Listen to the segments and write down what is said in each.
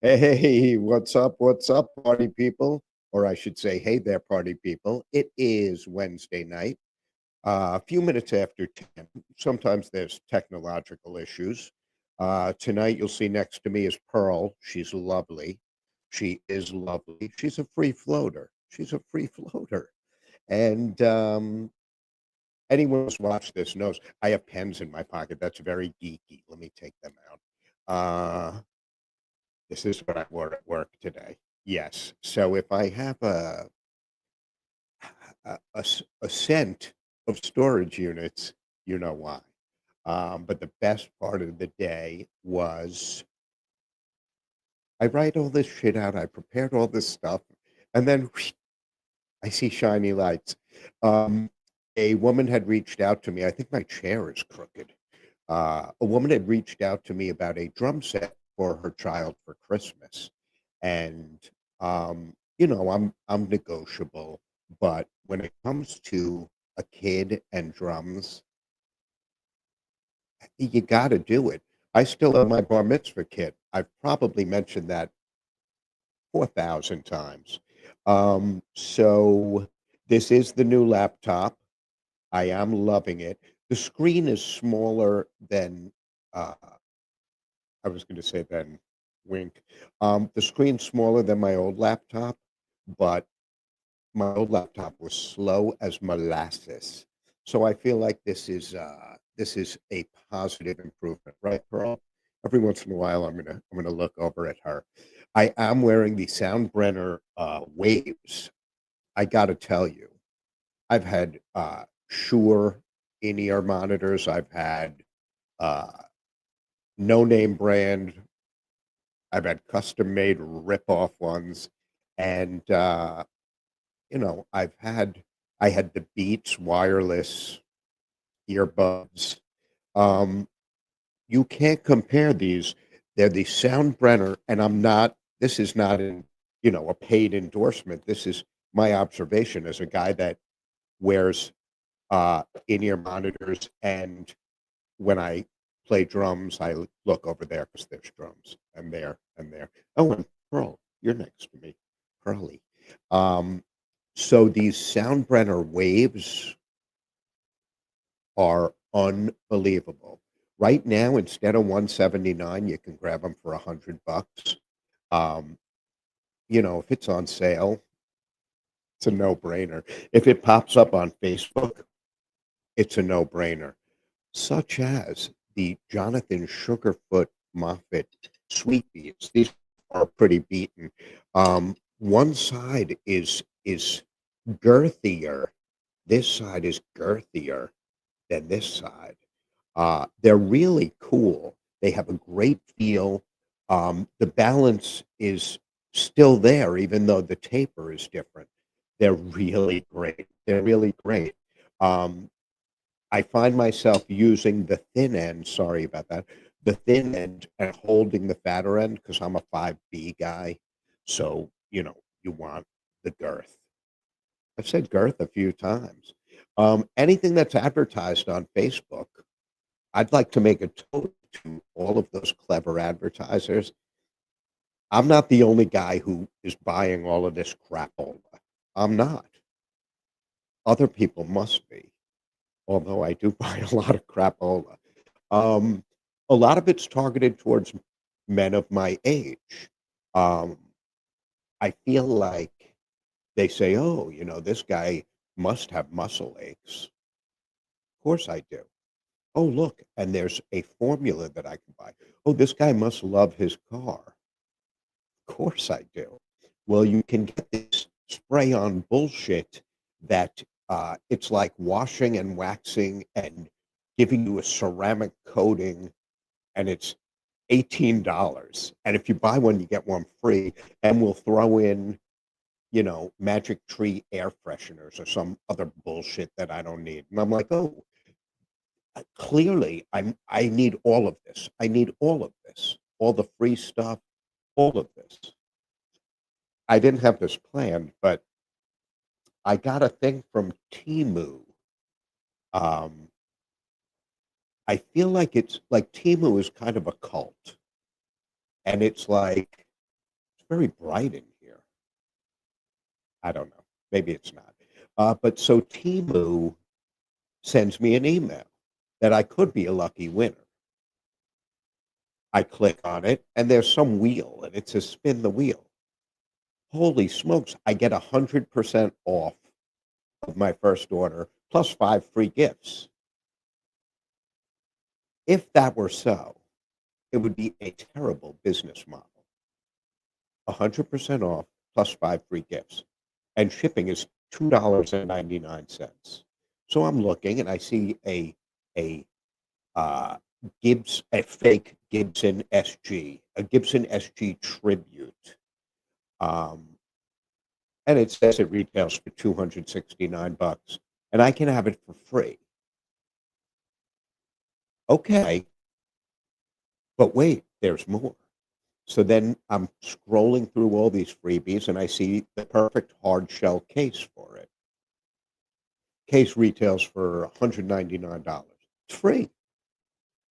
Hey, what's up? What's up, party people? Or I should say, hey there, party people. It is Wednesday night, a few minutes after 10. Sometimes there's technological issues. Tonight, you'll see next to me is Pearl. She's lovely. She is lovely. She's a free floater. She's a free floater. And anyone who's watched this knows I have pens in my pocket. That's very geeky. Let me take them out. This is what I wore at work today. Yes. So if I have a scent of storage units, you know why. But the best part of the day was I write all this shit out. I prepared all this stuff, and then I see shiny lights. Um, a woman had reached out to me. I think my chair is crooked. A woman had reached out to me about a drum set for her child for Christmas, and I'm negotiable, but when it comes to a kid and drums, you got to do it. I still have my bar mitzvah kit. I've probably mentioned that 4,000 times. So this is the new laptop. I am loving it. The screen is smaller than uh, I was going to say than wink. The screen's smaller than my old laptop, but my old laptop was slow as molasses. So I feel like this is a positive improvement, right, Pearl? Every once in a while, I'm gonna look over at her. I am wearing the Soundbrenner Waves. I got to tell you, I've had Shure in-ear monitors. I've had uh, no name brand. I've had custom made rip-off ones, and I had the Beats wireless earbuds. Um, you can't compare these. They're the Soundbrenner, and this is not a paid endorsement. This is my observation as a guy that wears in-ear monitors, and when I play drums, I look over there because there's drums, and there, and there. Oh, and Pearl, you're next to me, Pearly. Um, so these Soundbrenner waves are unbelievable. Right now, instead of 179, you can grab them for $100. Um, if it's on sale, it's a no-brainer. If it pops up on Facebook, it's a no-brainer. Such as the Jonathan Sugarfoot Moffat Sweet Beats. These are pretty beaten. One side is girthier. This side is girthier than this side. They're really cool. They have a great feel. The balance is still there, even though the taper is different. They're really great. They're really great. Um, I find myself using the thin end. Sorry about that. The thin end and holding the fatter end because I'm a 5B guy. So, you want the girth. I've said girth a few times. Anything that's advertised on Facebook, I'd like to make a toast to all of those clever advertisers. I'm not the only guy who is buying all of this crapola. I'm not. Other people must be, although I do buy a lot of crapola. Um, a lot of it's targeted towards men of my age. Um, I feel like they say, oh, this guy must have muscle aches. Of course I do. Oh, look, and there's a formula that I can buy. Oh, this guy must love his car. Of course I do. Well, you can get this spray on bullshit that it's like washing and waxing and giving you a ceramic coating, and it's $18. And if you buy one, you get one free, and we'll throw in, Magic Tree air fresheners or some other bullshit that I don't need. And I'm like, oh, clearly I need all of this. I need all of this, all the free stuff, all of this. I didn't have this planned, but I got a thing from Timu. Um, I feel like it's like Timu is kind of a cult, and it's like very bright in here. I don't know. Maybe it's not. But so Temu sends me an email that I could be a lucky winner. I click on it, and there's some wheel, and it says spin the wheel. Holy smokes, I get 100% off of my first order plus 5 free gifts. If that were so, it would be a terrible business model. 100% off plus 5 free gifts, and shipping is $2.99. So I'm looking, and I see a uh, a fake Gibson SG, a Gibson SG Tribute, um, and it says it retails for 269 bucks, and I can have it for free. Okay, but wait, there's more. So then I'm scrolling through all these freebies, and I see the perfect hard shell case for it. Case retails for $199. It's free.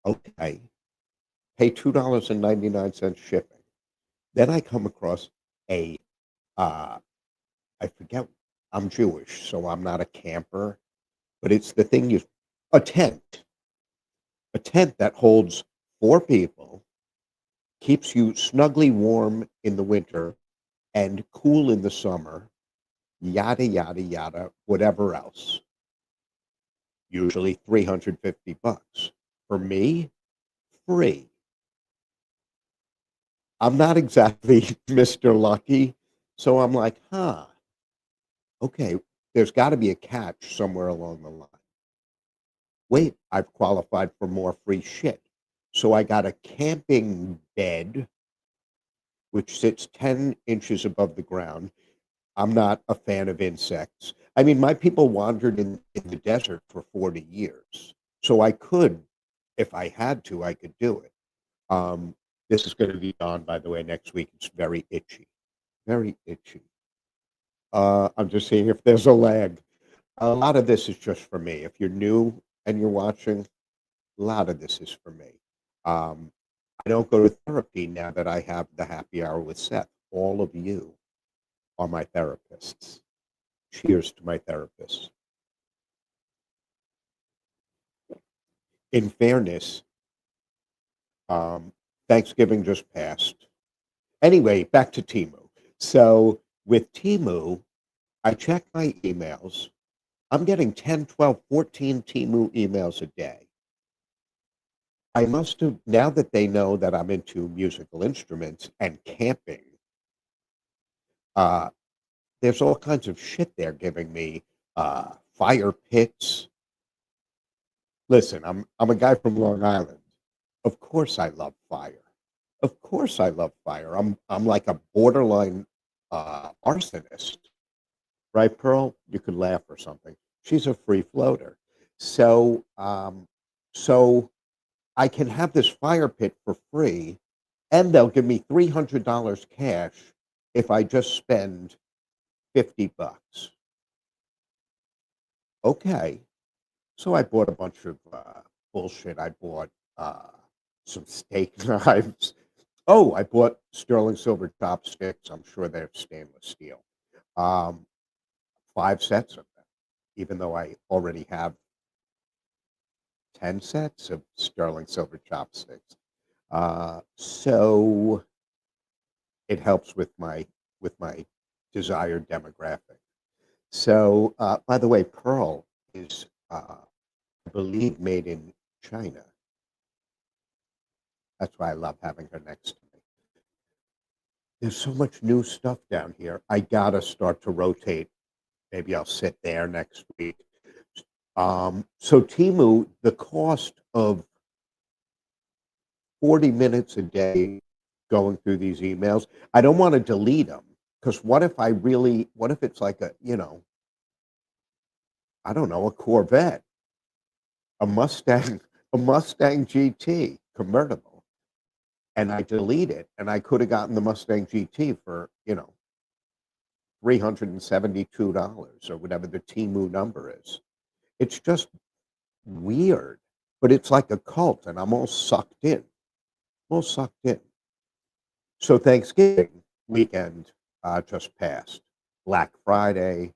Okay, pay $2.99 shipping. Then I come across a uh, I forget. I'm Jewish, so I'm not a camper, but it's the thing you a tent, a tent that holds 4 people, keeps you snugly warm in the winter and cool in the summer, yada yada yada, whatever else. Usually 350 bucks. For me, free. I'm not exactly Mr. Lucky, so I'm like, huh, okay, there's got to be a catch somewhere along the line. Wait, I've qualified for more free shit. So I got a camping bed, which sits 10 inches above the ground. I'm not a fan of insects. I mean, my people wandered in the desert for 40 years. So I could, if I had to, I could do it. This is going to be on, by the way, next week. It's very itchy. Very itchy. I'm just seeing if there's a lag. A lot of this is just for me. If you're new and you're watching, a lot of this is for me. Um, I don't go to therapy now that I have the happy hour with Seth. All of you are my therapists. Cheers to my therapists. In fairness, um, Thanksgiving just passed. Anyway, back to Timu. So with Timu, I check my emails. I'm getting 10, 12, 14 Timu emails a day. I must have, now that they know that I'm into musical instruments and camping, uh, there's all kinds of shit they're giving me. Fire pits. Listen, I'm a guy from Long Island. Of course I love fire. Of course I love fire. I'm like a borderline arsonist, right, Pearl? You could laugh or something. She's a free floater. So so I can have this fire pit for free, and they'll give me $300 cash if I just spend 50 bucks. Okay. So I bought a bunch of bullshit. I bought some steak knives. Oh, I bought sterling silver chopsticks. I'm sure they're stainless steel. Um, 5 sets of them, even though I already have 10 sets of sterling silver chopsticks. So it helps with my desired demographic. So, by the way, Pearl is, I believe, made in China. That's why I love having her next to me. There's so much new stuff down here. I gotta start to rotate. Maybe I'll sit there next week. So Timu, the cost of 40 minutes a day going through these emails, I don't want to delete them because what if it's like I don't know, a Corvette, a Mustang, a Mustang GT convertible, and I delete it, and I could have gotten the Mustang GT for, $372 or whatever the Timu number is. It's just weird, but it's like a cult, and I'm all sucked in. All sucked in. So Thanksgiving. weekend just passed. Black Friday,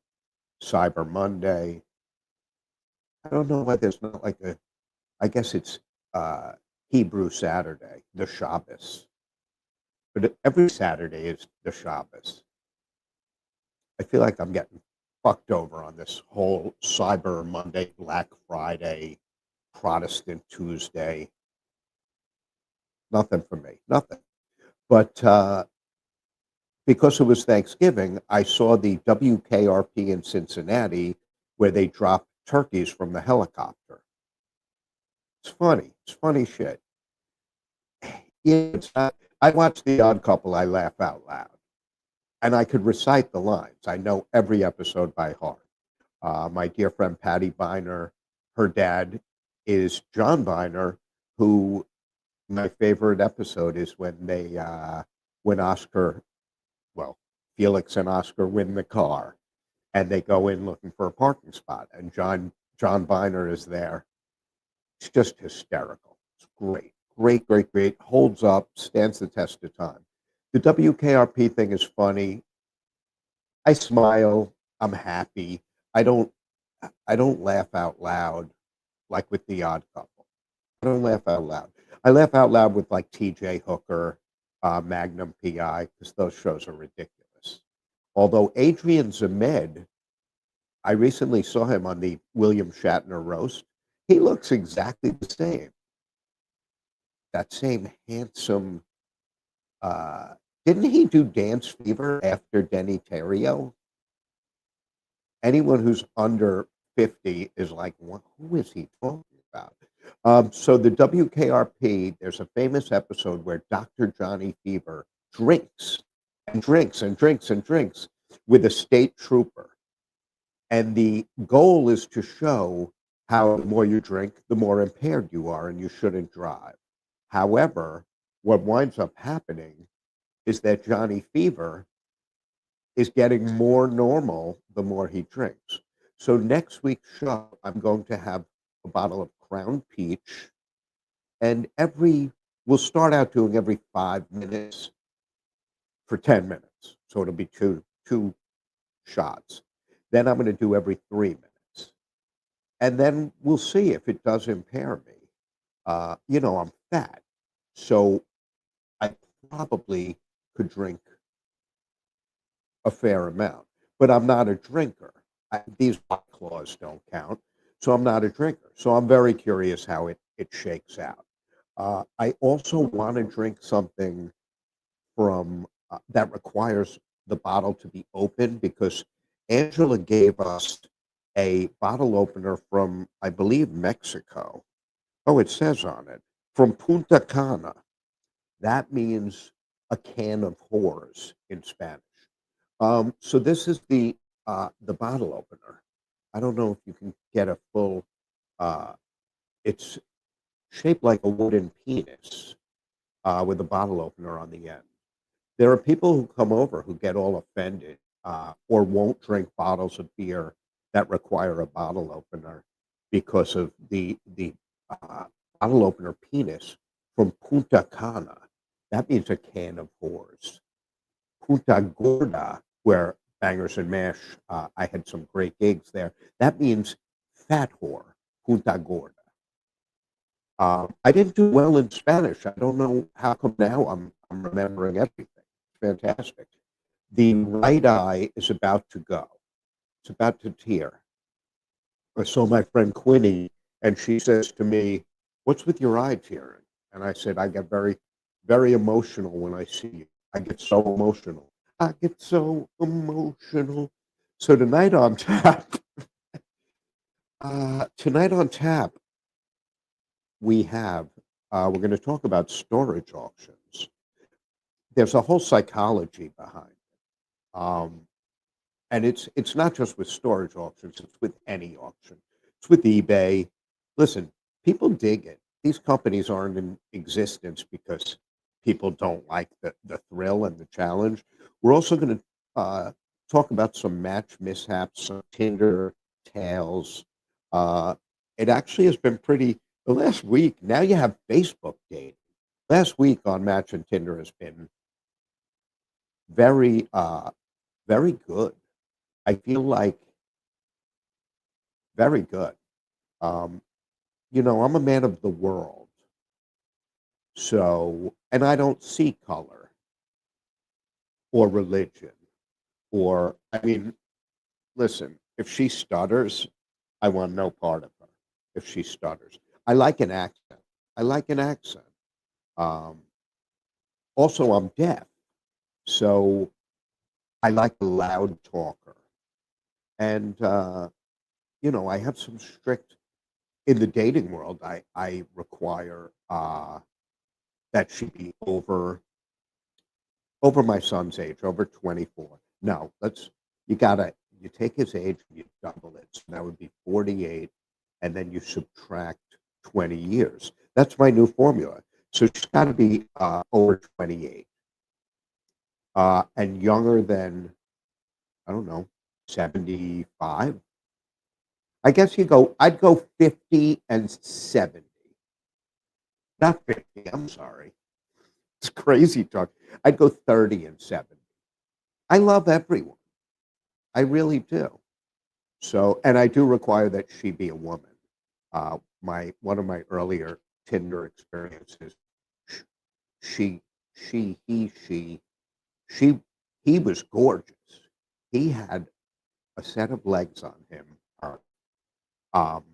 Cyber Monday. I don't know why there's not like a, I guess it's uh, Hebrew Saturday, the Shabbos. But every Saturday is the Shabbos. I feel like I'm getting fucked over on this whole Cyber Monday, Black Friday, Protestant Tuesday. Nothing for me, nothing. But because it was Thanksgiving, I saw the WKRP in Cincinnati where they dropped turkeys from the helicopter. It's funny. It's funny shit. Yeah, it's not, I watched The Odd Couple. I laugh out loud, and I could recite the lines. I know every episode by heart. My dear friend Patty Biner, her dad is John Biner, who my favorite episode is when when Oscar, well, Felix and Oscar win the car, and they go in looking for a parking spot, and John Biner is there. It's just hysterical. It's great, great, great, great. Holds up, stands the test of time. The WKRP thing is funny. I smile. I'm happy. I don't. I don't laugh out loud like with The Odd Couple. I don't laugh out loud. I laugh out loud with like T.J. Hooker, Magnum PI, because those shows are ridiculous. Although Adrian Zemed, I recently saw him on the William Shatner roast. He looks exactly the same. That same handsome. Uh, didn't he do Dance Fever after Denny Terrio? Anyone who's under 50 is like, what, who is he talking about? So the WKRP, there's a famous episode where Dr. Johnny Fever drinks and drinks and drinks and drinks with a state trooper. And the goal is to show how the more you drink, the more impaired you are and you shouldn't drive. However, what winds up happening is that Johnny Fever is getting more normal the more he drinks. So next week's show, I'm going to have a bottle of Crown Peach, and we'll start out doing every 5 minutes for 10 minutes. So it'll be two shots. Then I'm going to do every 3 minutes, and then we'll see if it does impair me. I'm fat, so I probably could drink a fair amount, but I'm not a drinker. These White Claws don't count, so I'm not a drinker. So I'm very curious how it shakes out. I also want to drink something from that requires the bottle to be open because Angela gave us a bottle opener from, I believe, Mexico. Oh, it says on it from Punta Cana. That means a can of whores in Spanish. So this is the bottle opener. I don't know if you can get a full. Uh, it's shaped like a wooden penis with a bottle opener on the end. There are people who come over who get all offended or won't drink bottles of beer that require a bottle opener because of the uh, bottle opener penis from Punta Cana. That means a can of whores. Punta Gorda, where Bangers and Mash, I had some great gigs there. That means fat whore, Punta Gorda. I didn't do well in Spanish. I don't know how come now I'm remembering everything. It's fantastic. The right eye is about to go. It's about to tear. I saw my friend Quinny, and she says to me, "What's with your eye tearing?" And I said, "I get very, very emotional when I see you. I get so emotional. I get so emotional." So tonight on tap, we have. We're going to talk about storage auctions. There's a whole psychology behind it. And it's not just with storage auctions, it's with any auction. It's with eBay. Listen, people dig it. These companies aren't in existence because people don't like the thrill and the challenge. We're also going to talk about some match mishaps, some Tinder tales. Uh, it actually has been pretty, the last week, now you have Facebook dating. Last week on Match and Tinder has been Very, very good. I feel like very good. Um, I'm a man of the world, so and I don't see color or religion or I mean, listen, if she stutters, I want no part of her. If she stutters, I like an accent. I like an accent. Um, Also, I'm deaf, so I like a loud talker, and I have some strict in the dating world. I require that she be over my son's age, over 24. No, you take his age and you double it. So that would be 48, and then you subtract 20 years. That's my new formula. So she's got to be over 28 and younger than, I don't know, 75. I'd go 50 and 70. Not 50, I'm sorry. It's crazy talk. I'd go 30 and 70. I love everyone. I really do. So, and I do require that she be a woman. My one of my earlier Tinder experiences, she, she, he was gorgeous. He had a set of legs on him. Um,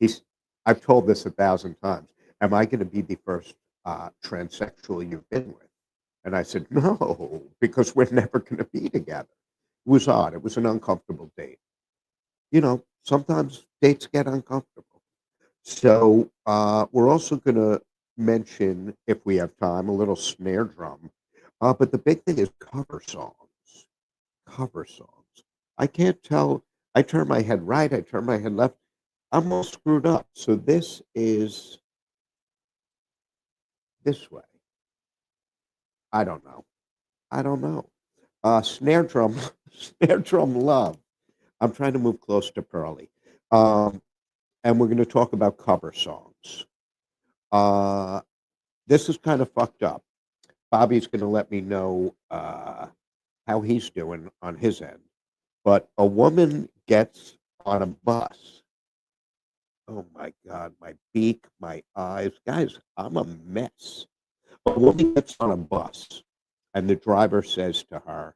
he's. I've told this 1,000 times. Am I going to be the first transsexual you've been with? And I said no, because we're never going to be together. It was odd. It was an uncomfortable date. Sometimes dates get uncomfortable. So we're also going to mention, if we have time, a little snare drum. But the big thing is cover songs. Cover songs. I can't tell. I turn my head right. I turn my head left. I'm all screwed up. So this is this way. I don't know. I don't know. Snare drum, snare drum love. I'm trying to move close to Pearly. Um, and we're going to talk about cover songs. Uh, this is kind of fucked up. Bobby's going to let me know how he's doing on his end. But a woman gets on a bus. Oh my God, my beak, my eyes. Guys, I'm a mess. A woman gets on a bus, and the driver says to her,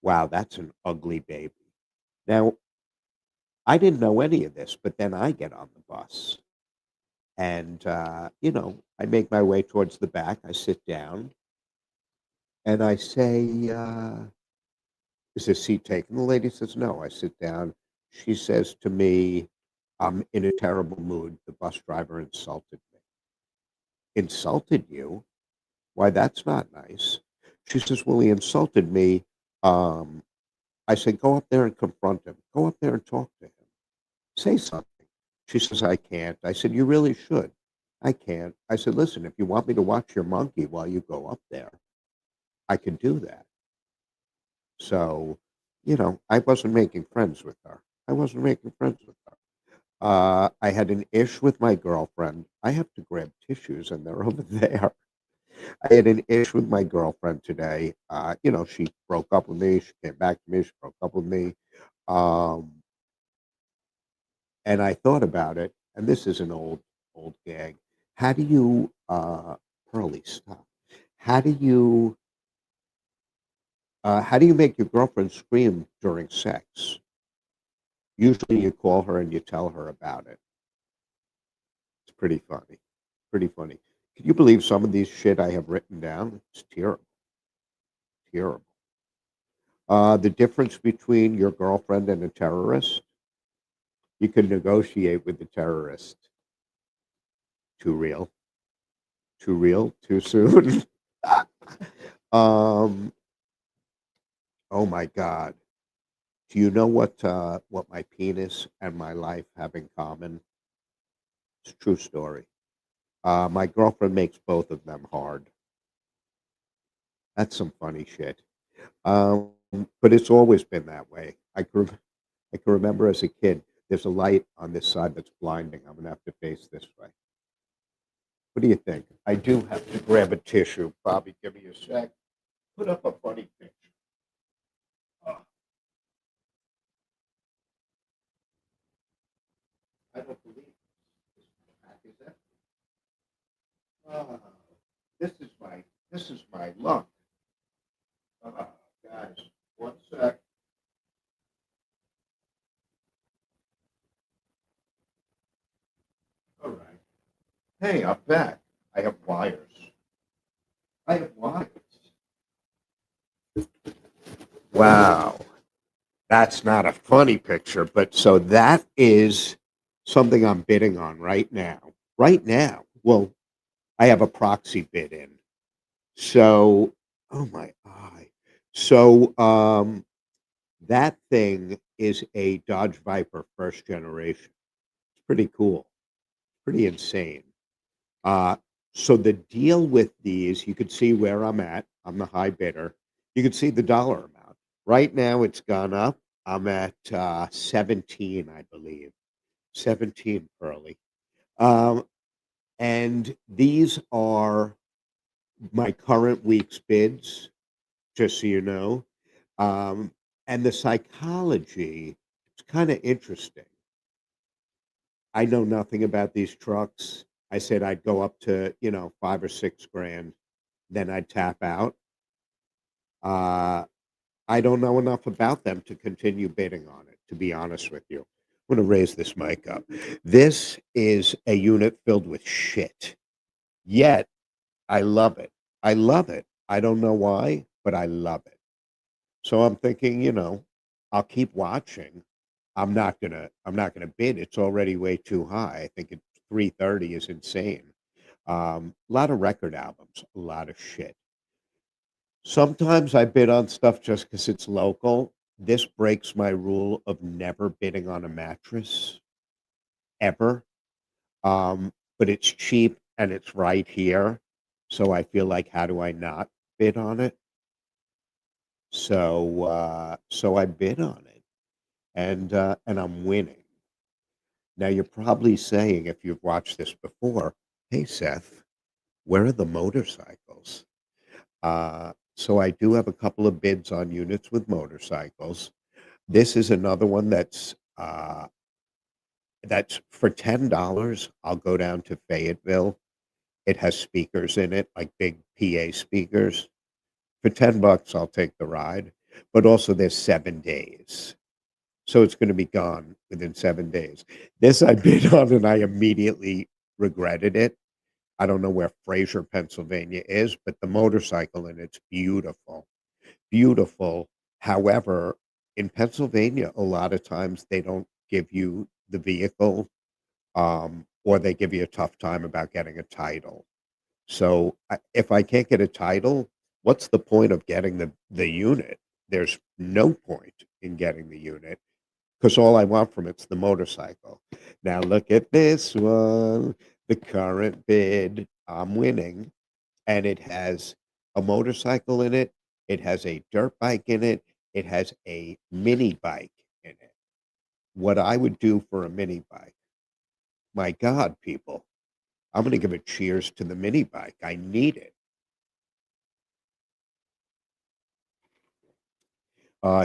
"Wow, that's an ugly baby." Now, I didn't know any of this, but then I get on the bus. And, I make my way towards the back. I sit down and I say, is this seat taken? The lady says, no. I sit down. She says to me, I'm in a terrible mood. The bus driver insulted me. Insulted you? Why, that's not nice. She says, well, he insulted me. Um, I said, go up there and confront him. Go up there and talk to him. Say something. She says, I can't. I said, you really should. I can't. I said, listen, if you want me to watch your monkey while you go up there, I can do that. So, I wasn't making friends with her. I wasn't making friends with her. I had an ish with my girlfriend. I have to grab tissues and they're over there. I had an ish with my girlfriend today. She broke up with me. She came back to me. She broke up with me. Um, and I thought about it, and this is an old gag. How do you, Pearly, stop. How do you, how do you make your girlfriend scream during sex? Usually you call her and you tell her about it. It's pretty funny. Pretty funny. Can you believe some of these shit I have written down? It's terrible. Terrible. The difference between your girlfriend and a terrorist, you can negotiate with the terrorist. Too real. Too real. Too soon. um, oh my God. Do you know what my penis and my life have in common? It's a true story. My girlfriend makes both of them hard. That's some funny shit. Um, but it's always been that way. I can remember as a kid, there's a light on this side that's blinding. I'm gonna have to face this way. What do you think? I do have to grab a tissue. Bobby, give me a sec. Put up a funny picture. Uh, I don't believe this pack is that. Uh, this is my luck. Uh, guys, one sec. All right. Hey, I'm back. I have wires. I have wires. Wow. That's not a funny picture, but so that is something I'm bidding on right now. Right now. Well, I have a proxy bid in. So, oh my eye. So, that thing is a Dodge Viper first generation. It's pretty cool, pretty insane. Uh, so the deal with these, you could see where I'm at. I'm the high bidder. You can see the dollar amount. Right now, it's gone up. I'm at 17, I believe, 17 early. Um, and these are my current week's bids, just so you know. Um, and the psychology, it's kind of interesting. I know nothing about these trucks. I said I'd go up to, 5 or 6 grand, then I'd tap out. Uh, I don't know enough about them to continue bidding on it, to be honest with you. I'm going to raise this mic up. This is a unit filled with shit. Yet, I love it. I love it. I don't know why, but I love it. So I'm thinking, I'll keep watching. I'm not gonna bid. It's already way too high. I think it's 330 is insane. A lot of record albums, a lot of shit. Sometimes I bid on stuff just because it's local. This breaks my rule of never bidding on a mattress ever. But it's cheap and it's right here. So I feel like how do I not bid on it? So I bid on it and I'm winning. Now you're probably saying, if you've watched this before, "Hey Seth, where are the motorcycles?" So I do have a couple of bids on units with motorcycles. This is another one that's for $10. I'll go down to Fayetteville. It has speakers in it, like big PA speakers. For $10, I'll take the ride. But also, there's 7 days. So it's gonna be gone within 7 days. This I bid on, and I immediately regretted it. I don't know where Fraser, Pennsylvania is, but the motorcycle in it's beautiful, beautiful. However, in Pennsylvania, a lot of times they don't give you the vehicle, or they give you a tough time about getting a title. So if I can't get a title, what's the point of getting the unit? There's no point in getting the unit because all I want from it's the motorcycle. Now look at this one, the current bid. I'm winning, and it has a motorcycle in it. It has a dirt bike in it. It has a mini bike in it. What I would do for a mini bike, my God, people, I'm going to give a cheers to the mini bike. I need it.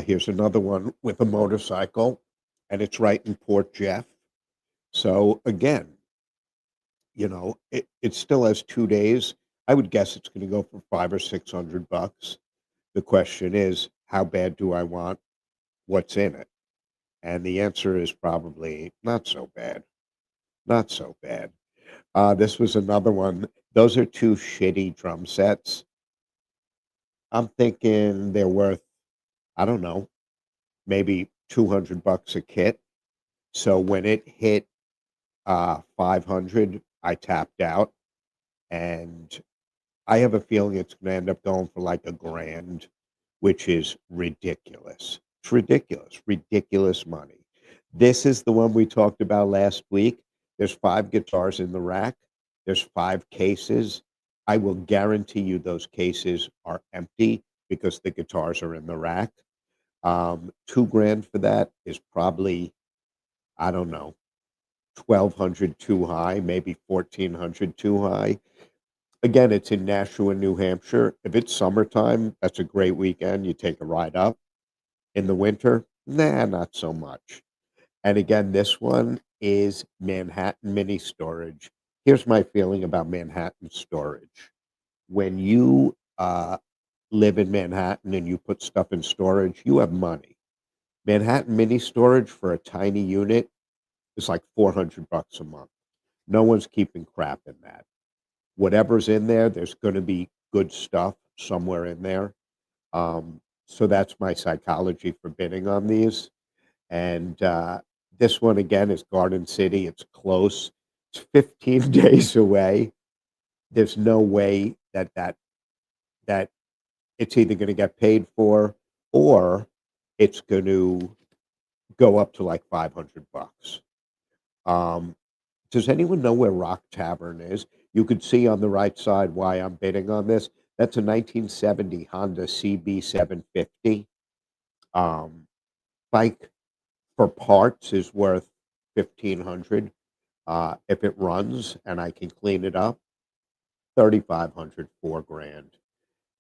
Here's another one with a motorcycle, and it's right in Port Jeff. So again, it still has 2 days. I would guess it's going to go for 5 or 600 bucks. The question is, how bad do I want what's in it? And the answer is probably not so bad. Not so bad. This was another one. Those are two shitty drum sets. I'm thinking they're worth, I don't know, maybe 200 bucks a kit. So when it hit 500, I tapped out, and I have a feeling it's going to end up going for like a grand, which is ridiculous. It's ridiculous, ridiculous money. This is the one we talked about last week. There's 5 guitars in the rack. There's 5 cases. I will guarantee you those cases are empty because the guitars are in the rack. 2 grand for that is probably, I don't know, 1,200 too high, maybe 1,400 too high. Again, it's in Nashua, New Hampshire. If it's summertime, that's a great weekend. You take a ride up. In the winter, nah, not so much. And again, this one is Manhattan Mini Storage. Here's my feeling about Manhattan storage. When you live in Manhattan and you put stuff in storage, you have money. Manhattan Mini Storage for a tiny unit is like 400 bucks a month. No one's keeping crap in that. Whatever's in there, there's going to be good stuff somewhere in there. So that's my psychology for bidding on these. And this one again is Garden City. It's close. It's 15 days away. There's no way that it's either going to get paid for or it's going to go up to like 500 bucks. Um, does anyone know where Rock Tavern is? You could see on the right side why I'm bidding on this. That's a 1970 Honda CB750. Um, bike for parts is worth 1,500. If it runs and I can clean it up, 3,500, 4 grand.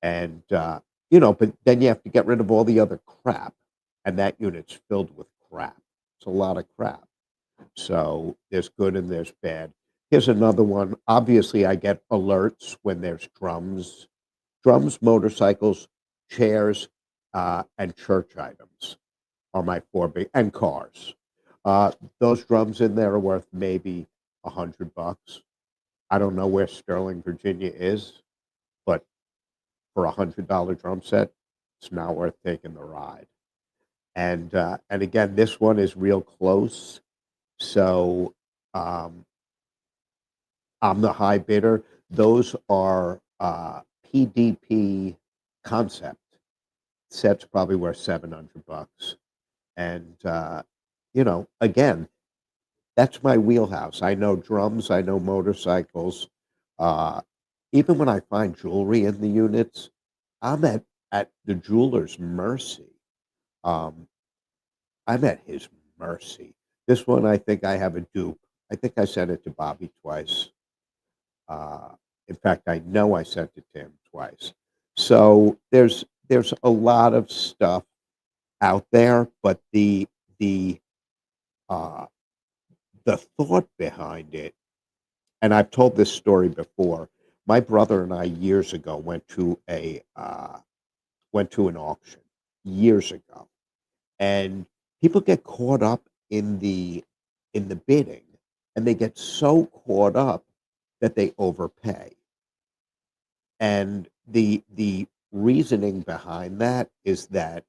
And but then you have to get rid of all the other crap, and that unit's filled with crap. It's a lot of crap. So there's good and there's bad. Here's another one. Obviously, I get alerts when there's drums, motorcycles, chairs, and church items are my four big, and cars. Uh, those drums in there are worth maybe 100 bucks. I don't know where Sterling, Virginia is, but for $100 drum set, it's not worth taking the ride. And again, this one is real close. So um, I'm the high bidder. Those are PDP concept sets, probably worth 700 bucks. And again, that's my wheelhouse. I know drums, I know motorcycles. Uh, Even when I find jewelry in the units, I'm at the jeweler's mercy. Um, I'm at his mercy. This one, I think I have a dupe. I think I sent it to Bobby twice. Uh, in fact, I know I sent it to him twice. So there's a lot of stuff out there, but the uh, the thought behind it, and I've told this story before. My brother and I years ago went to an auction years ago, and people get caught up in the bidding, and they get so caught up that they overpay. And the reasoning behind that is that,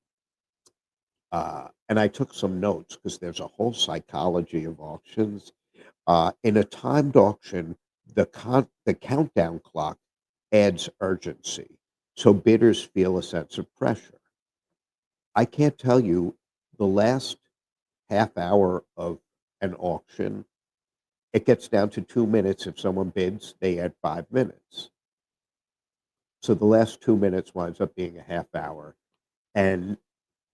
and I took some notes because there's a whole psychology of auctions. In a timed auction, the countdown clock adds urgency, so bidders feel a sense of pressure. I can't tell you the last half hour of an auction, it gets down to 2 minutes. If someone bids, they add 5 minutes. So the last 2 minutes winds up being a half hour. And,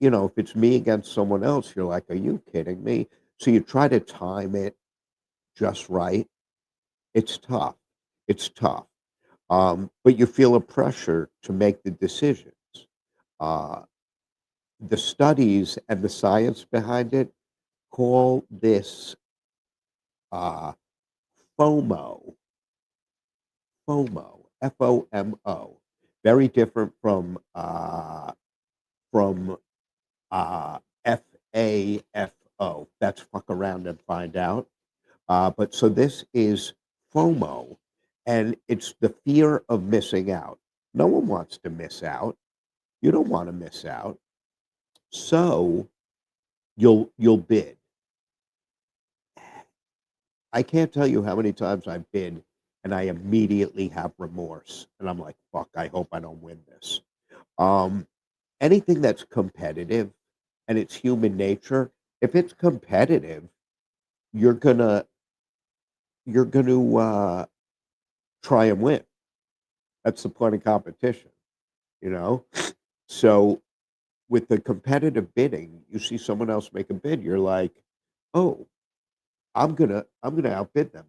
if it's me against someone else, you're like, are you kidding me? So you try to time it just right. It's tough. It's tough. But you feel a pressure to make the decisions. Uh, the studies and the science behind it call this uh, FOMO, FOMO, FOMO. Very different from FAFO. That's fuck around and find out. But so this is FOMO, and it's the fear of missing out. No one wants to miss out. You don't want to miss out, so you'll bid. I can't tell you how many times I've bid and I immediately have remorse, and I'm like, "Fuck! I hope I don't win this." Um, Anything that's competitive, and it's human nature. If it's competitive, you're gonna you're gonna try and win. That's the point of competition, you know? So with the competitive bidding, you see someone else make a bid, you're like, "Oh, I'm gonna outbid them.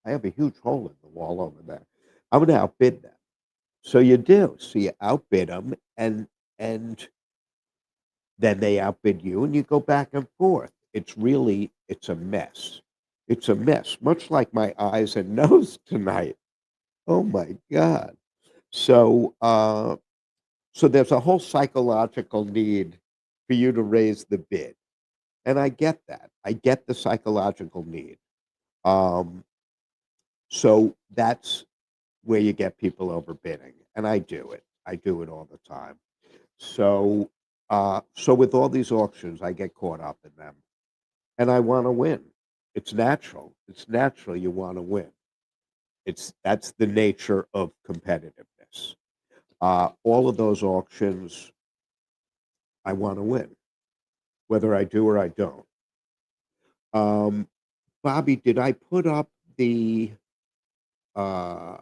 I have a huge hole in the wall over there." I'm going to outbid them. So you do. So you outbid them, and then they outbid you, and you go back and forth. It's a mess. It's a mess, much like my eyes and nose tonight. Oh my God. So, so there's a whole psychological need for you to raise the bid. And I get that. I get the psychological need. Um, so that's where you get people overbidding. And I do it. I do it all the time. So, so with all these auctions, I get caught up in them, and I want to win. It's natural. It's natural. You want to win. That's the nature of competitiveness. All of those auctions, I want to win, whether I do or I don't. Um, Bobby, did I put up the? Uh,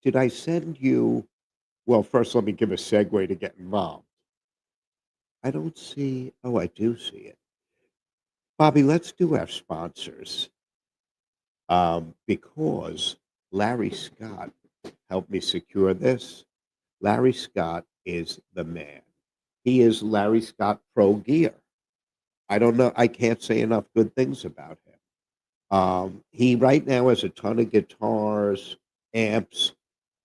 did I send you? Well, first, let me give a segue to get involved. I don't see. Oh, I do see it. Bobby, let's do our sponsors, because Larry Scott helped me secure this. Larry Scott is the man. He is Larry Scott Pro Gear. I don't know. I can't say enough good things about him. He right now has a ton of guitars, amps,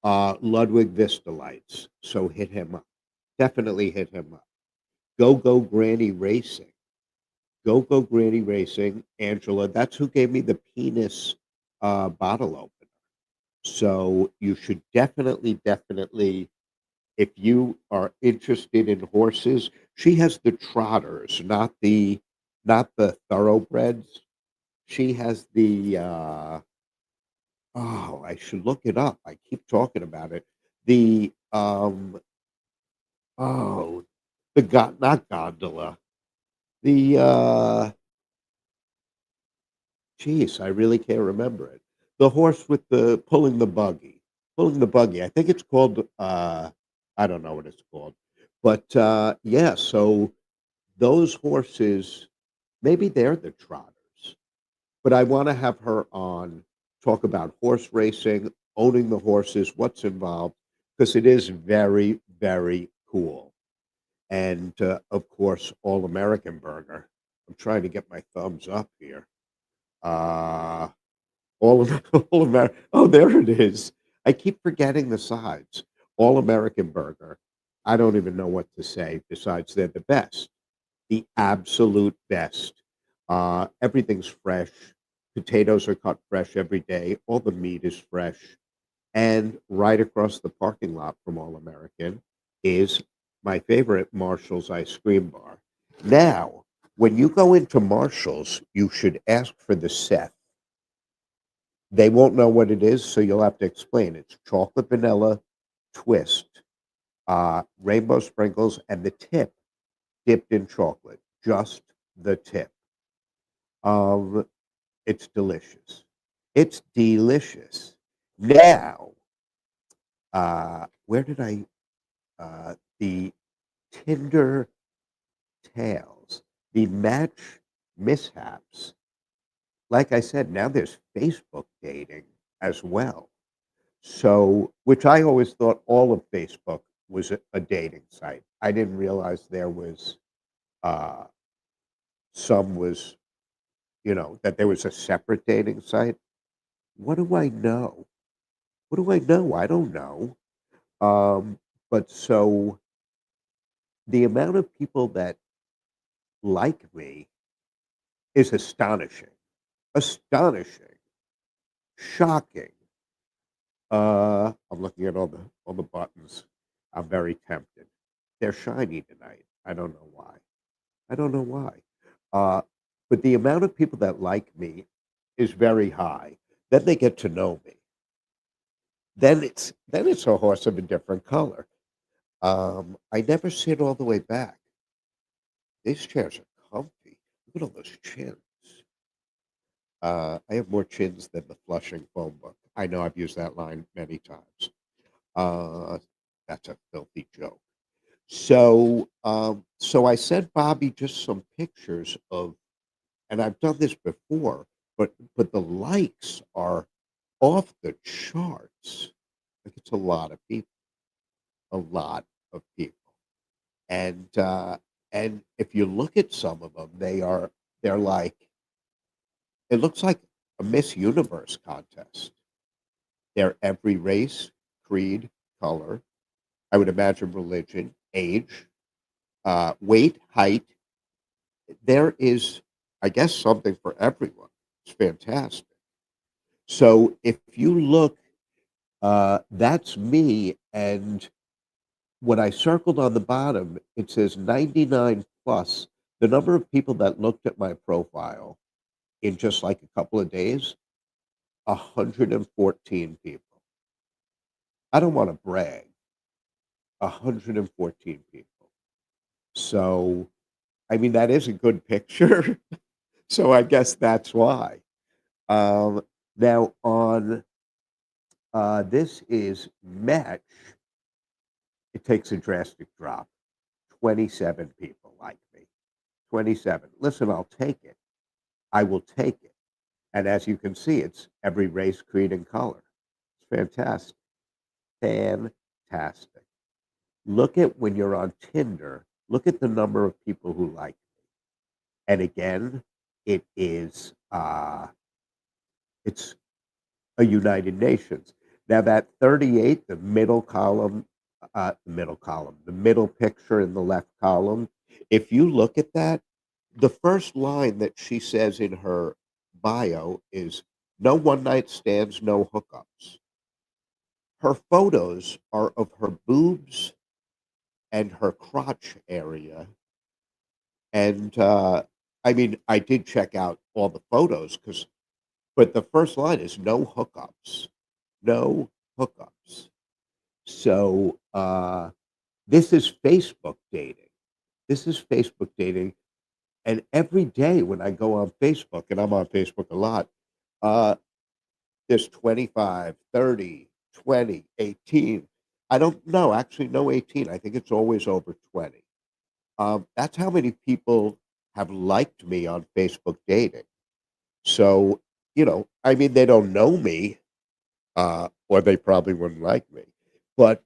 Ludwig Vista lights. So hit him up. Definitely hit him up. Go Go Granny Racing. Go Go Granny Racing. Angela, that's who gave me the penis bottle opener. So you should definitely, if you are interested in horses, she has the trotters, not the thoroughbreds. She has the oh, I should look it up. I keep talking about it. The oh, the not gondola. The geez, I really can't remember it. The horse with the pulling the buggy. Pulling the buggy. I think it's called I don't know what it's called. But yeah, so those horses, maybe they're the trotters. But I want to have her on, talk about horse racing, owning the horses, what's involved, because it is very, very cool. And of course, All American Burger. I'm trying to get my thumbs up here. Uh, All American. Oh, there it is. I keep forgetting the sides. All American Burger. I don't even know what to say besides they're the best, the absolute best. Everything's fresh. Potatoes are cut fresh every day. All the meat is fresh. And right across the parking lot from All American is my favorite Marshall's ice cream bar. Now, when you go into Marshall's, you should ask for the Seth. They won't know what it is, so you'll have to explain. It's chocolate vanilla twist, rainbow sprinkles, and the tip dipped in chocolate. Just the tip. Um, it's delicious. It's delicious. Now, where did I? The Tinder tales, the match mishaps. Like I said, now there's Facebook dating as well. So, which I always thought all of Facebook was a dating site. I didn't realize there was uh, some was, that there was a separate dating site. What do I know? What do I know? I don't know. Um, but so the amount of people that like me is astonishing, astonishing, shocking. I'm looking at all the buttons. I'm very tempted. They're shiny tonight. I don't know why. I don't know why. Uh, but the amount of people that like me is very high. Then they get to know me. Then it's a horse of a different color. I never sit all the way back. These chairs are comfy. Look at all those chins. I have more chins than the Flushing phone book. I know I've used that line many times. Uh, that's a filthy joke. So I sent Bobby just some pictures of, and I've done this before, but the likes are off the charts. Like, it's a lot of people, a lot of people. And, and if you look at some of them, they're like, it looks like a Miss Universe contest. They're every race, creed, color, I would imagine religion, age, weight, height. There is, I guess, something for everyone. It's fantastic. So if you look, that's me. And when I circled on the bottom, it says 99 plus. The number of people that looked at my profile in just like a couple of days, 114 people. I don't want to brag, 114 people. So, I mean, that is a good picture. So I guess that's why. Um, now on this is Match. It takes a drastic drop. 27 people like me. 27. Listen, I'll take it. I will take it. And as you can see, it's every race, creed, and color. It's fantastic. Fantastic. Look at when you're on Tinder, look at the number of people who like me. And again, it is it's a United Nations. Now that 38, the middle picture in the left column, if you look at that, the first line that she says in her bio is no one night stands, no hookups. Her photos are of her boobs and her crotch area. And I mean, I did check out all the photos because, but the first line is no hookups, no hookups. So this is Facebook dating. This is Facebook dating. And every day when I go on Facebook, and I'm on Facebook a lot, uh, there's 25, 30, 20, 18. I don't know, actually, no 18. I think it's always over 20. That's how many people have liked me on Facebook dating. So, I mean, they don't know me, or they probably wouldn't like me, but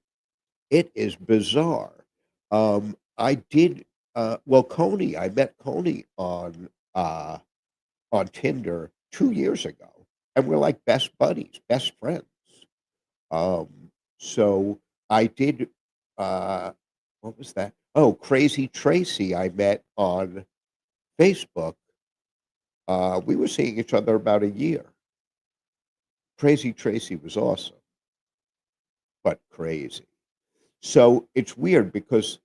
it is bizarre. I did, well, Coney, I met Coney on Tinder 2 years ago, and we're like best buddies, best friends. So I did, uh, what was that? Oh, Crazy Tracy, I met on Facebook. We were seeing each other about a year. Crazy Tracy was awesome, but crazy. So it's weird because,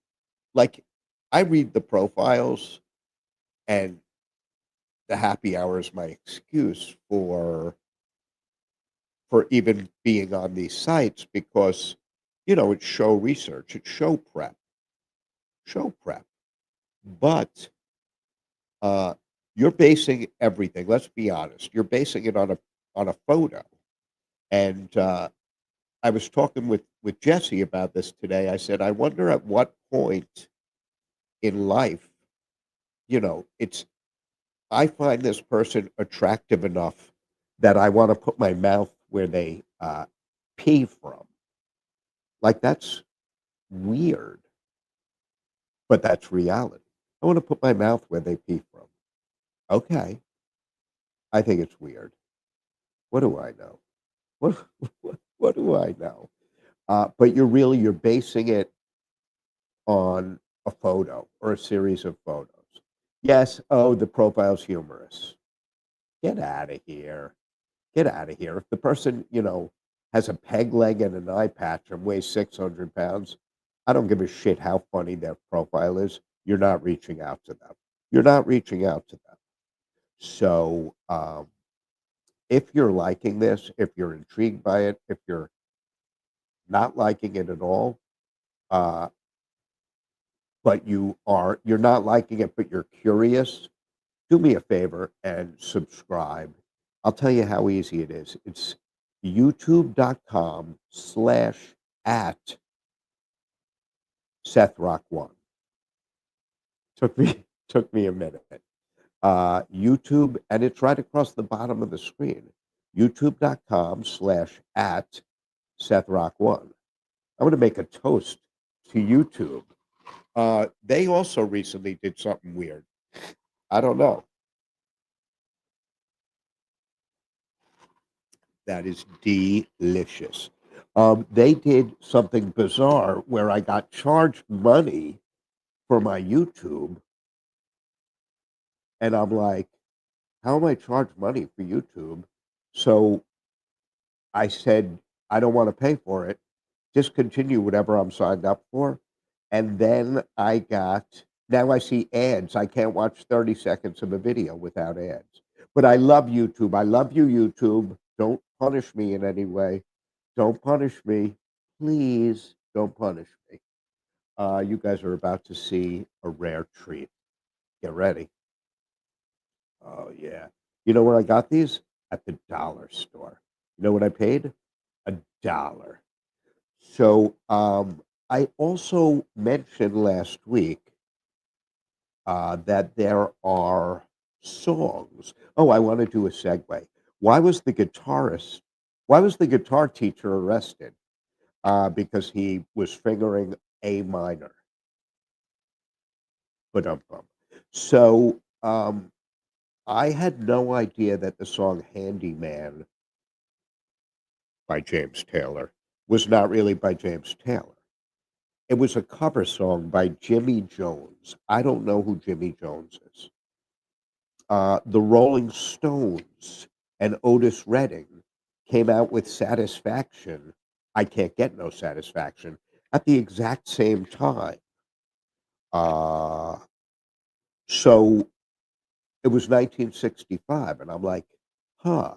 like, I read the profiles, and the happy hour is my excuse for even being on these sites because, it's show research, it's show prep. But uh, you're basing everything. Let's be honest. You're basing it on a photo. And I was talking with Jesse about this today. I said, I wonder at what point in life, it's I find this person attractive enough that I want to put my mouth where they pee from. Like that's weird, but that's reality. I want to put my mouth where they pee from. Okay, I think it's weird. What do I know? What what do I know? But you're basing it on a photo or a series of photos. Yes. Oh, the profile's humorous. Get out of here. Get out of here. If the person, has a peg leg and an eye patch and weighs 600 pounds, I don't give a shit how funny their profile is. You're not reaching out to them. You're not reaching out to them. So, if you're liking this, if you're intrigued by it, if you're not liking it at all, uh, but you're not liking it, but you're curious, do me a favor and subscribe. I'll tell you how easy it is. It's youtube.com/at Seth Rock One. Took me a minute. YouTube, and it's right across the bottom of the screen. YouTube.com/at Seth Rock 1. I'm going to make a toast to YouTube. They also recently did something weird. I don't know. That is delicious. They did something bizarre where I got charged money for my YouTube, and I'm like, how am I charged money for YouTube? So I said, I don't want to pay for it. Discontinue whatever I'm signed up for. And then now I see ads. I can't watch 30 seconds of a video without ads. But I love YouTube. I love you, YouTube. Don't punish me in any way. Don't punish me. Please don't punish me. You guys are about to see a rare treat. Get ready. Oh, yeah. You know where I got these? At the dollar store. You know what I paid? $1. So I also mentioned last week that there are songs. Oh, I want to do a segue. Why was the guitarist? Why was the guitar teacher arrested? Because he was fingering A minor. But so I had no idea that the song "Handyman" by James Taylor was not really by James Taylor. It was a cover song by Jimmy Jones. I don't know who Jimmy Jones is. The Rolling Stones and Otis Redding came out with Satisfaction. I Can't Get No Satisfaction at the exact same time. Uh, so it was 1965, and I'm like, huh.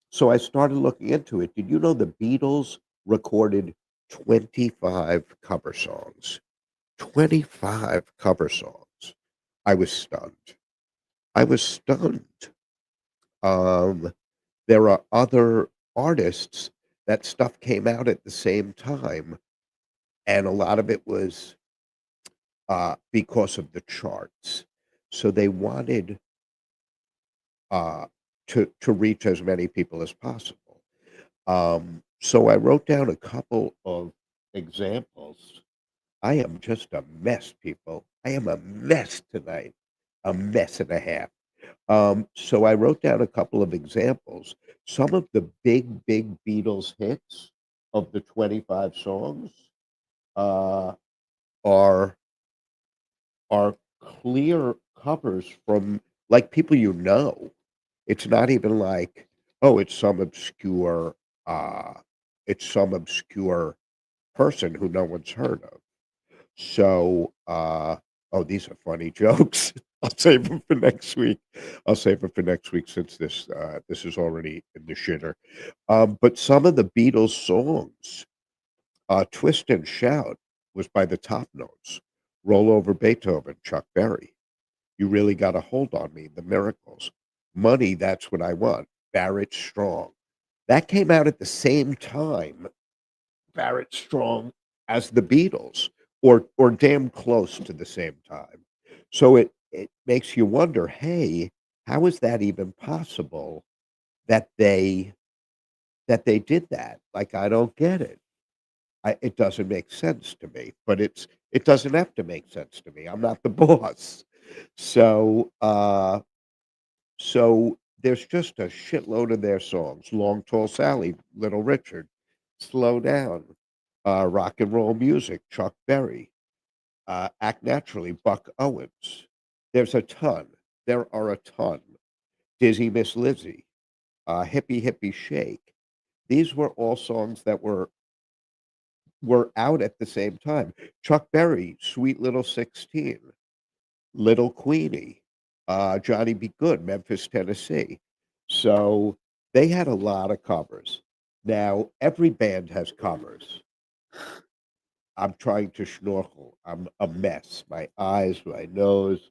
So I started looking into it. Did you know the Beatles recorded 25 cover songs? 25 cover songs. I was stunned. I was stunned. Um, there are other artists that stuff came out at the same time, and a lot of it was because of the charts. So they wanted uh, to reach as many people as possible. So I wrote down a couple of examples. I am just a mess, people. I am a mess tonight, a mess and a half. So I wrote down a couple of examples. Some of the big Beatles hits of the 25 songs uh, are are clear covers from like people you know. It's not even like, oh, uh, it's some obscure person who no one's heard of. So, oh, these are funny jokes. I'll save them for next week. I'll save them for next week since this is already in the shitter. But some of the Beatles songs, "Twist and Shout" was by the Top Notes. "Roll Over Beethoven," Chuck Berry. "You Really Got a Hold on Me," The Miracles. "Money, That's What I Want," Barrett Strong. That came out at the same time Barrett Strong as the Beatles, or damn close to the same time. So it makes you wonder, hey, how is that even possible that they did that? Like I don't get it. It doesn't make sense to me, but it doesn't have to make sense to me. I'm not the boss. So so there's just a shitload of their songs. Long Tall Sally, Little Richard, Slow Down, Rock and Roll Music, Chuck Berry, Act Naturally, Buck Owens. There's a ton. There are a ton. Dizzy Miss Lizzy, Hippie Hippie Shake. These were all songs that were out at the same time. Chuck Berry, Sweet Little 16, Little Queenie, Johnny B. Good, Memphis, Tennessee. So they had a lot of covers. Now, every band has covers. I'm trying to snorkel. I'm a mess. My eyes, my nose.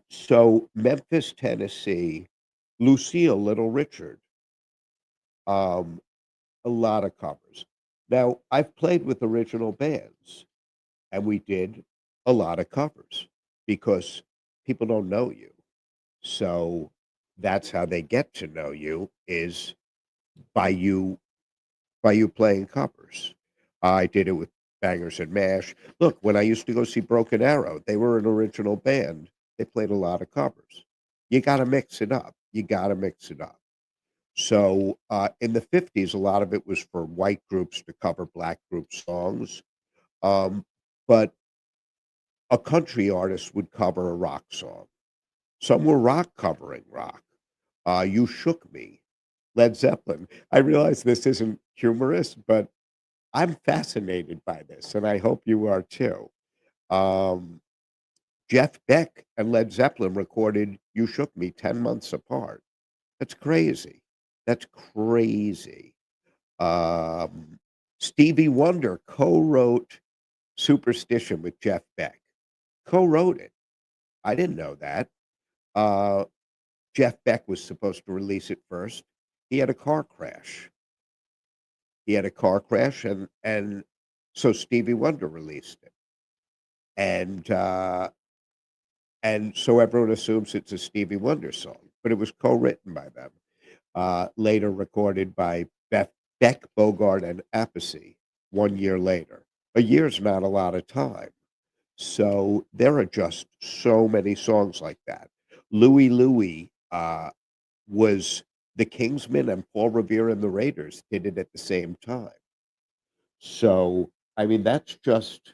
So Memphis, Tennessee, Lucille, Little Richard, um, a lot of covers. Now, I've played with original bands, and we did a lot of covers because people don't know you. So that's how they get to know you is by you by you playing covers. I did it with Bangers and Mash. Look, when I used to go see Broken Arrow, they were an original band. They played a lot of covers. You got to mix it up. You got to mix it up. So in the 50s, a lot of it was for white groups to cover black group songs. Um, but a country artist would cover a rock song. Some were rock covering rock. You Shook Me, Led Zeppelin. I realize this isn't humorous, but I'm fascinated by this, and I hope you are too. Um, Jeff Beck and Led Zeppelin recorded You Shook Me 10 months apart. That's crazy. That's crazy. Um, Stevie Wonder co-wrote Superstition with Jeff Beck. Co-wrote it. I didn't know that. Uh, Jeff Beck was supposed to release it first. He had a car crash. He had a car crash, and so Stevie Wonder released it, and and so everyone assumes it's a Stevie Wonder song, but it was co-written by them. Later recorded by Beck, Bogart, and Appice 1 year later. A year's not a lot of time. So there are just so many songs like that. Louie Louie was the Kingsmen, and Paul Revere and the Raiders did it at the same time. So, I mean, that's just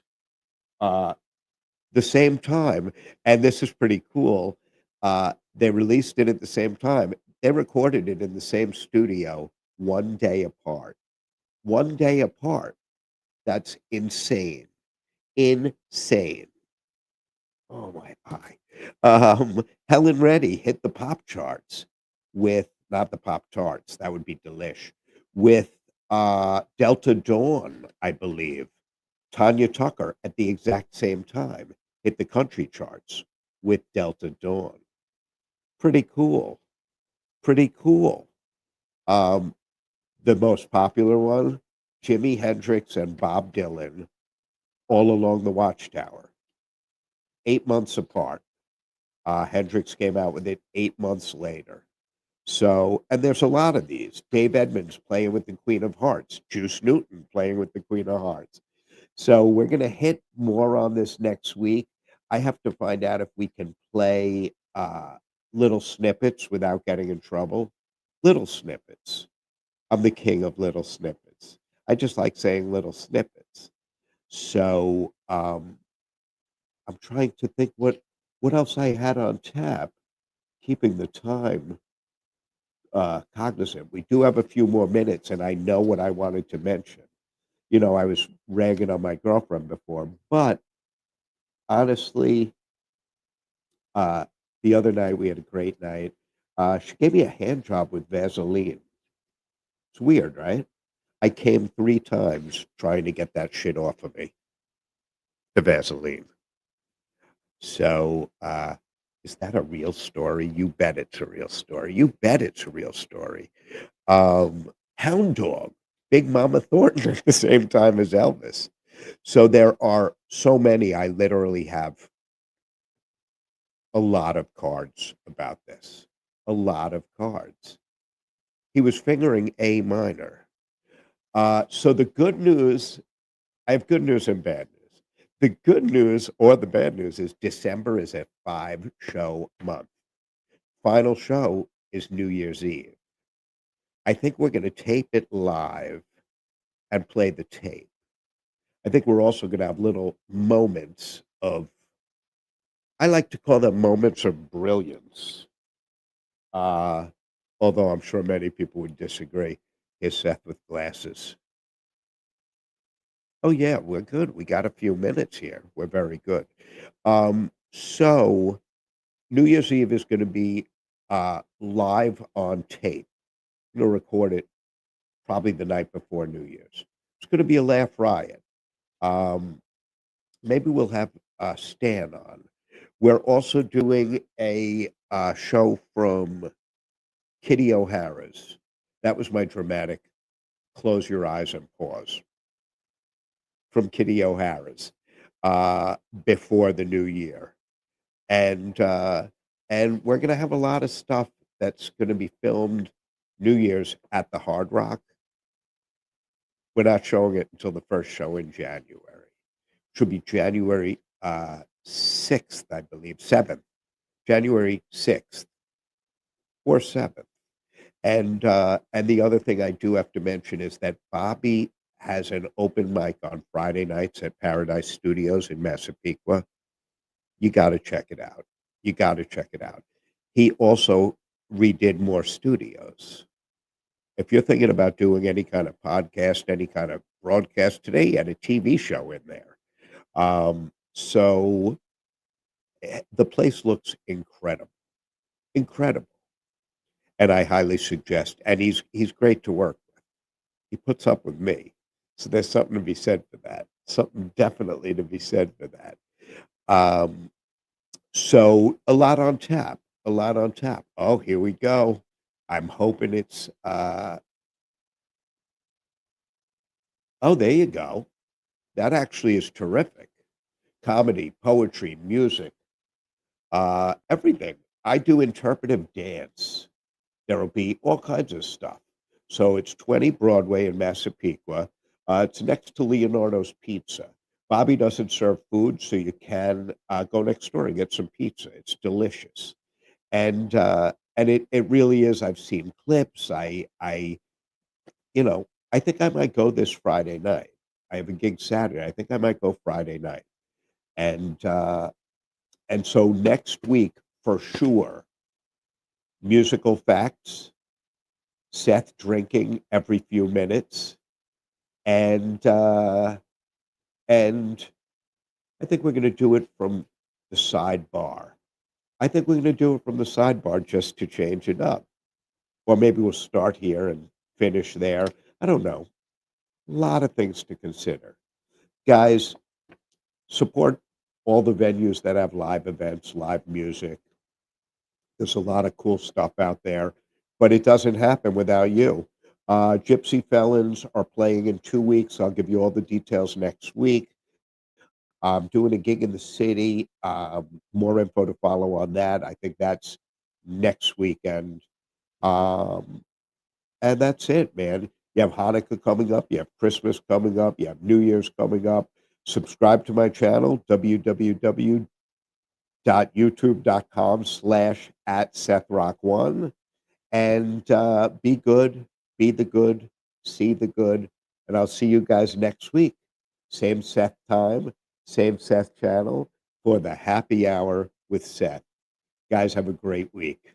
uh, the same time. And this is pretty cool. They released it at the same time. They recorded it in the same studio 1 day apart. 1 day apart. That's insane. Insane. Oh my eye. Helen Reddy hit the pop charts with not the pop tarts, that would be delish. With Delta Dawn, I believe. Tanya Tucker at the exact same time hit the country charts with Delta Dawn. Pretty cool. Pretty cool. Um, the most popular one, Jimi Hendrix and Bob Dylan, All Along the Watchtower. 8 months apart. Hendrix came out with it 8 months later. So, and there's a lot of these. Dave Edmunds playing with the Queen of Hearts, Juice Newton playing with the Queen of Hearts. So, we're going to hit more on this next week. I have to find out if we can play little snippets without getting in trouble. Little snippets. I'm the king of little snippets. I just like saying little snippets. So, I'm trying to think what else I had on tap, keeping the time cognizant. We do have a few more minutes, and I know what I wanted to mention. You know, I was ragging on my girlfriend before, but honestly, uh, the other night we had a great night. She gave me a hand job with Vaseline. It's weird, right? I came 3 times trying to get that shit off of me, the Vaseline. So, is that a real story? You bet it's a real story. You bet it's a real story. Hound Dog, Big Mama Thornton at the same time as Elvis. So there are so many. I literally have a lot of cards about this. A lot of cards. He was fingering A minor. So the good news, I have good news and bad news. The good news or the bad news is December is a 5 show month. Final show is New Year's Eve. I think we're going to tape it live and play the tape. I think we're also going to have little moments of, I like to call them moments of brilliance. Uh, Although I'm sure many people would disagree. Is Seth with glasses? Oh, yeah, we're good. We got a few minutes here. We're very good. So New Year's Eve is going to be live on tape. I'm going to record it probably the night before New Year's. It's going to be a laugh riot. Um, Maybe we'll have Stan on. We're also doing a show from Kitty O'Hara's. That was my dramatic close your eyes and pause from Kitty O'Hara's before the new year. And and we're gonna have a lot of stuff that's gonna be filmed New Year's at the Hard Rock. We're not showing it until the first show in January. Should be January 6th, I believe, 7th, January 6th or 7th. And the other thing I do have to mention is that Bobby has an open mic on Friday nights at Paradise Studios in Massapequa. You got to check it out. You got to check it out. He also redid more studios. If you're thinking about doing any kind of podcast, any kind of broadcast today, he had a TV show in there. So the place looks incredible, incredible, and I highly suggest. And he's great to work with. He puts up with me, so there's something to be said for that. Something definitely to be said for that. Um, so a lot on tap, a lot on tap. Oh, here we go. I'm hoping it's. Oh, there you go. That actually is terrific. Comedy, poetry, music, everything. I do interpretive dance. There will be all kinds of stuff. So it's 20 Broadway in Massapequa. It's next to Leonardo's Pizza. Bobby doesn't serve food, so you can go next door and get some pizza. It's delicious, and it really is. I've seen clips. I think I might go this Friday night. I have a gig Saturday. I think I might go Friday night, and uh, and so next week for sure. Musical facts. Seth drinking every few minutes, and and I think we're going to do it from the sidebar. I think we're going to do it from the sidebar just to change it up, or maybe we'll start here and finish there. I don't know. A lot of things to consider, guys. Support all the venues that have live events, live music. There's a lot of cool stuff out there, but it doesn't happen without you. Gypsy Felons are playing in 2 weeks. I'll give you all the details next week. I'm doing a gig in the city. More info to follow on that. I think that's next weekend. Um, and that's it, man. You have Hanukkah coming up. You have Christmas coming up. You have New Year's coming up. Subscribe to my channel, www.youtube.com/at SethRock1. And be good, be the good, see the good. And I'll see you guys next week. Same Seth time, same Seth channel for the happy hour with Seth. Guys, have a great week.